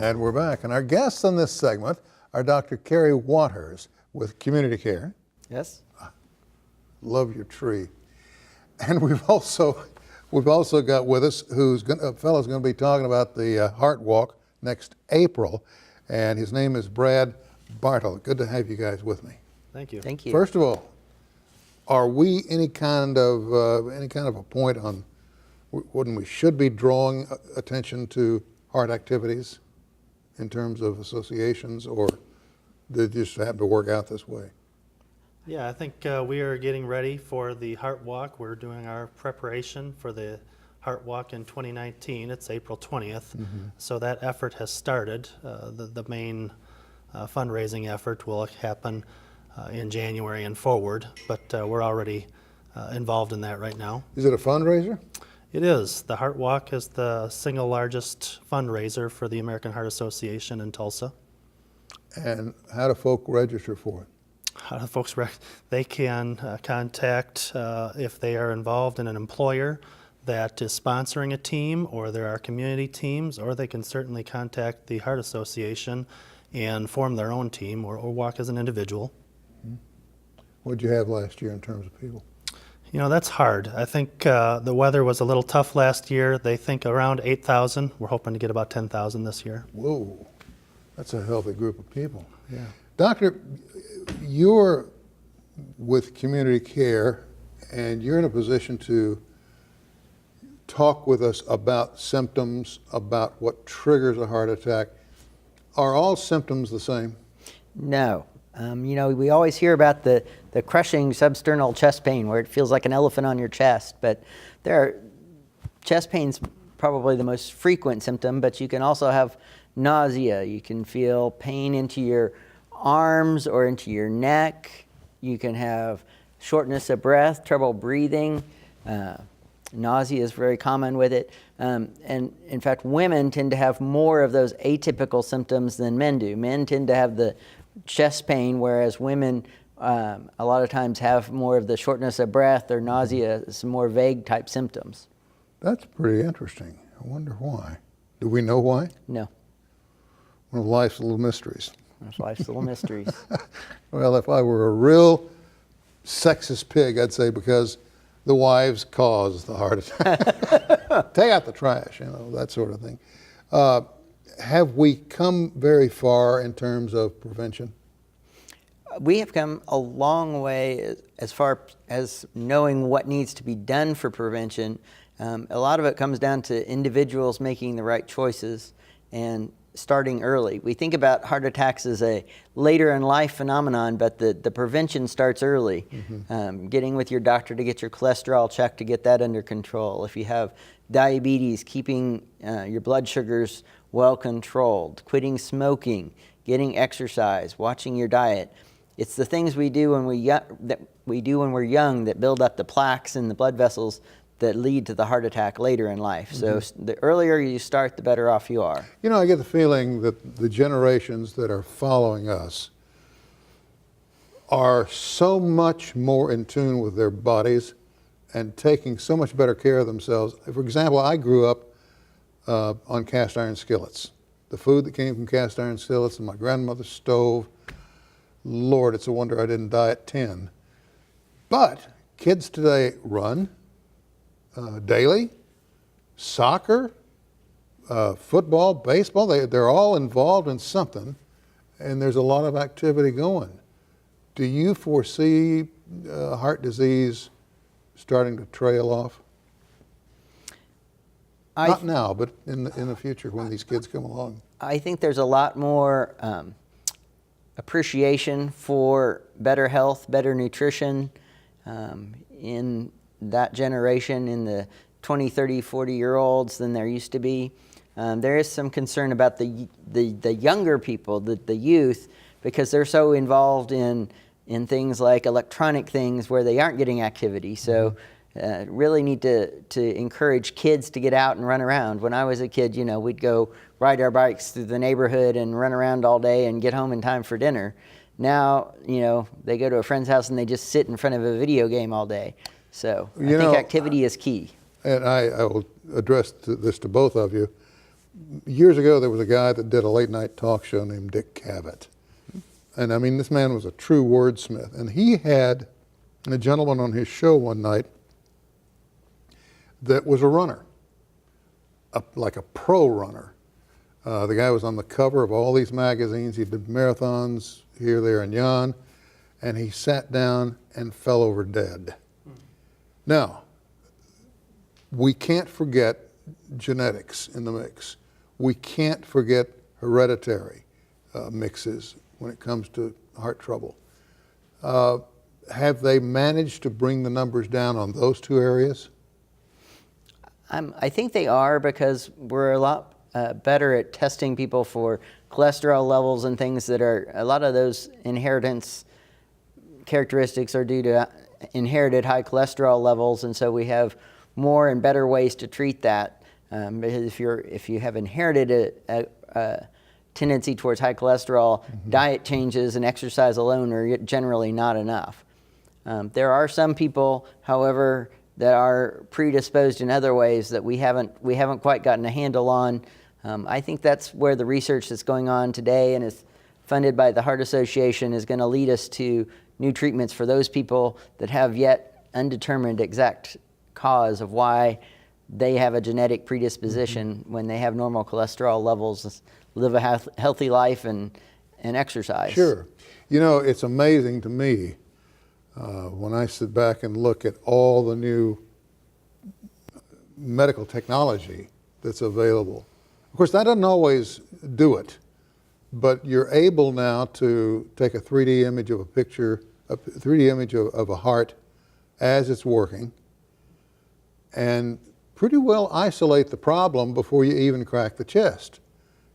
And we're back. And our guests on this segment are Dr. Carey Waters with Community Care. Yes. Love your tree. And we've also got with us a fellow's going to be talking about the Heart Walk next April, and his name is Brad Bartle. Good to have you guys with me. Thank you. Thank you. First of all, are we any kind of a point on when we should be drawing attention to heart activities in terms of associations, or did it just happen to work out this way? Yeah, I think we are getting ready for the Heart Walk. We're doing our preparation for the Heart Walk in 2019. It's April 20th. So that effort has started. The main fundraising effort will happen in January and forward, but we're already involved in that right now. Is it a fundraiser? It is. The Heart Walk is the single largest fundraiser for the American Heart Association in Tulsa. And how do folk register for it? How do folks they can contact if they are involved in an employer that is sponsoring a team, or there are community teams, or they can certainly contact the Heart Association and form their own team, or walk as an individual. What did you have last year in terms of people? You know, that's hard. I think the weather was a little tough last year. They think around 8,000. We're hoping to get about 10,000 this year. Whoa, that's a healthy group of people. Yeah. Doctor, you're with Community Care, and you're in a position to talk with us about symptoms, about what triggers a heart attack. Are all symptoms the same? No. You know, we always hear about the crushing substernal chest pain where it feels like an elephant on your chest, but chest pain's probably the most frequent symptom, but you can also have nausea. You can feel pain into your arms or into your neck. You can have shortness of breath, trouble breathing. Nausea is very common with it. And in fact, women tend to have more of those atypical symptoms than men do. Men tend to have the chest pain, whereas women a lot of times have more of the shortness of breath or nausea, some more vague type symptoms. That's pretty interesting. I wonder why. Do we know why? No. One of life's little mysteries. That's life's little mysteries. Well, if I were a real sexist pig, I'd say because the wives cause the heart attack. Take out the trash, that sort of thing. Have we come very far in terms of prevention? We have come a long way as far as knowing what needs to be done for prevention. A lot of it comes down to individuals making the right choices and starting early. We think about heart attacks as a later in life phenomenon, but the prevention starts early. Getting with your doctor to get your cholesterol checked to get that under control. If you have diabetes, keeping your blood sugars well controlled, quitting smoking, getting exercise, watching your diet. It's the things we do when we're young that build up the plaques in the blood vessels that lead to the heart attack later in life. So the earlier you start, the better off you are. You know, I get the feeling that the generations that are following us are so much more in tune with their bodies and taking so much better care of themselves. For example, I grew up on cast iron skillets. The food that came from cast iron skillets and my grandmother's stove, Lord, it's a wonder I didn't die at 10. But kids today run daily, soccer, football, baseball, they're all involved in something, and there's a lot of activity going. Do you foresee heart disease starting to trail off? Not now, but in the future when these kids come along. I think there's a lot more appreciation for better health, better nutrition in that generation, in the 20, 30, 40-year-olds than there used to be. There is some concern about the younger people, the youth, because they're so involved in things like electronic things where they aren't getting activity. So really need to encourage kids to get out and run around. When I was a kid, we'd go ride our bikes through the neighborhood and run around all day and get home in time for dinner. Now, they go to a friend's house and they just sit in front of a video game all day. So I think activity is key. And I will address this to both of you. years ago, there was a guy that did a late night talk show named Dick Cavett. And I mean, this man was a true wordsmith. And he had a gentleman on his show one night that was a runner, like a pro runner. The guy was on the cover of all these magazines. He did marathons here, there, and yon. And he sat down and fell over dead. Now, we can't forget genetics in the mix. We can't forget hereditary mixes when it comes to heart trouble. Have they managed to bring the numbers down on those two areas? I think they are, because we're a lot better at testing people for cholesterol levels and things that are, a lot of those inheritance characteristics are due to inherited high cholesterol levels, and so we have more and better ways to treat that. Because if you have inherited a tendency towards high cholesterol, diet changes and exercise alone are generally not enough. There are some people, however, that are predisposed in other ways that we haven't quite gotten a handle on. I think that's where the research that's going on today and is funded by the Heart Association is going to lead us to new treatments for those people that have yet undetermined exact cause of why they have a genetic predisposition when they have normal cholesterol levels, live a healthy life and exercise. Sure. You know, it's amazing to me when I sit back and look at all the new medical technology that's available. Of course, that doesn't always do it, but you're able now to take a 3D image of a picture, a 3D image of a heart as it's working, and pretty well isolate the problem before you even crack the chest.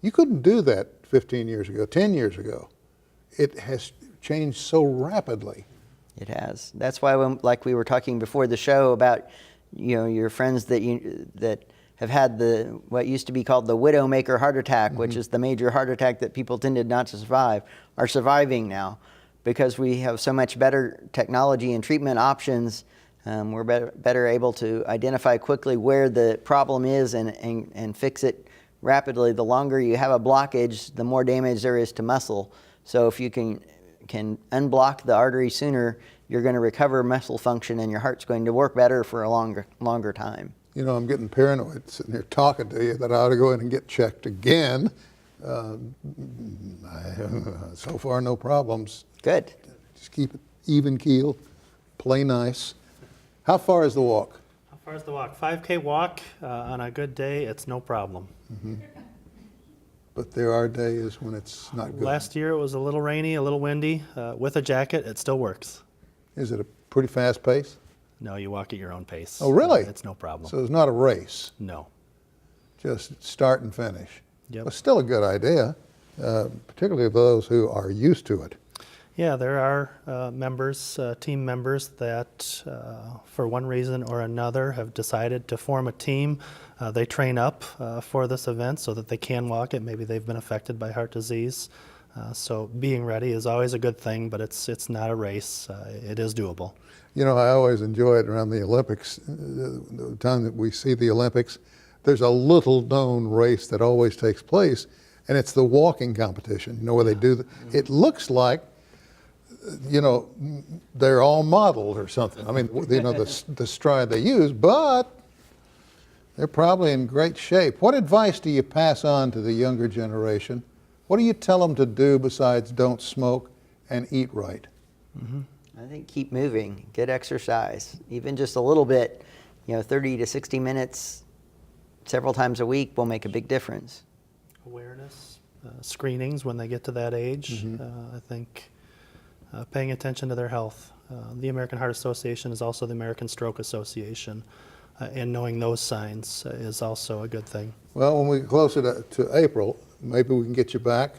You couldn't do that 15 years ago, 10 years ago. It has changed so rapidly. It has. That's why, like we were talking before the show about, your friends that have had what used to be called the widowmaker heart attack, which is the major heart attack that people tended not to survive, are surviving now because we have so much better technology and treatment options. We're better able to identify quickly where the problem is and fix it rapidly. The longer you have a blockage, the more damage there is to muscle. So if you can unblock the artery sooner, you're going to recover muscle function and your heart's going to work better for a longer time. You know, I'm getting paranoid sitting here talking to you that I ought to go in and get checked again. So far, no problems. Good. Just keep it even keel, play nice. How far is the walk? How far is the walk? 5K walk. On a good day, it's no problem. But there are days when it's not good. Last year it was a little rainy, a little windy. With a jacket, it still works. Is it a pretty fast pace? No, you walk at your own pace. Oh, really? It's no problem. So it's not a race, No. just start and finish. Yep. Well, still a good idea, particularly those who are used to it. Yeah, there are team members that, for one reason or another, have decided to form a team. They train up for this event so that they can walk it. Maybe they've been affected by heart disease. So being ready is always a good thing, but it's not a race. It is doable. You know, I always enjoy it around the Olympics. The time that we see the Olympics, there's a little known race that always takes place, and it's the walking competition, where they do it looks like, they're all modeled or something. I mean, the stride they use, but they're probably in great shape. What advice do you pass on to the younger generation? What do you tell them to do besides don't smoke and eat right? I think keep moving, get exercise, even just a little bit, 30 to 60 minutes several times a week will make a big difference. Awareness, screenings when they get to that age, I think paying attention to their health. The American Heart Association is also the American Stroke Association, and knowing those signs is also a good thing. Well, when we get closer to April, maybe we can get you back,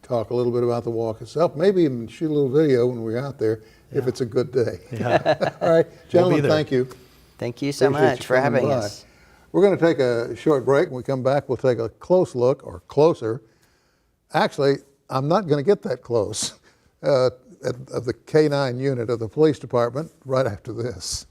talk a little bit about the walk itself, maybe even shoot a little video when we're out there if it's a good day. Yeah. All right, gentlemen, thank you. Thank you so Appreciate much you for coming having by. us. We're going to take a short break. When we come back, we'll take a close look, or closer. Actually, I'm not going to get that close, of the K-9 unit of the police department right after this.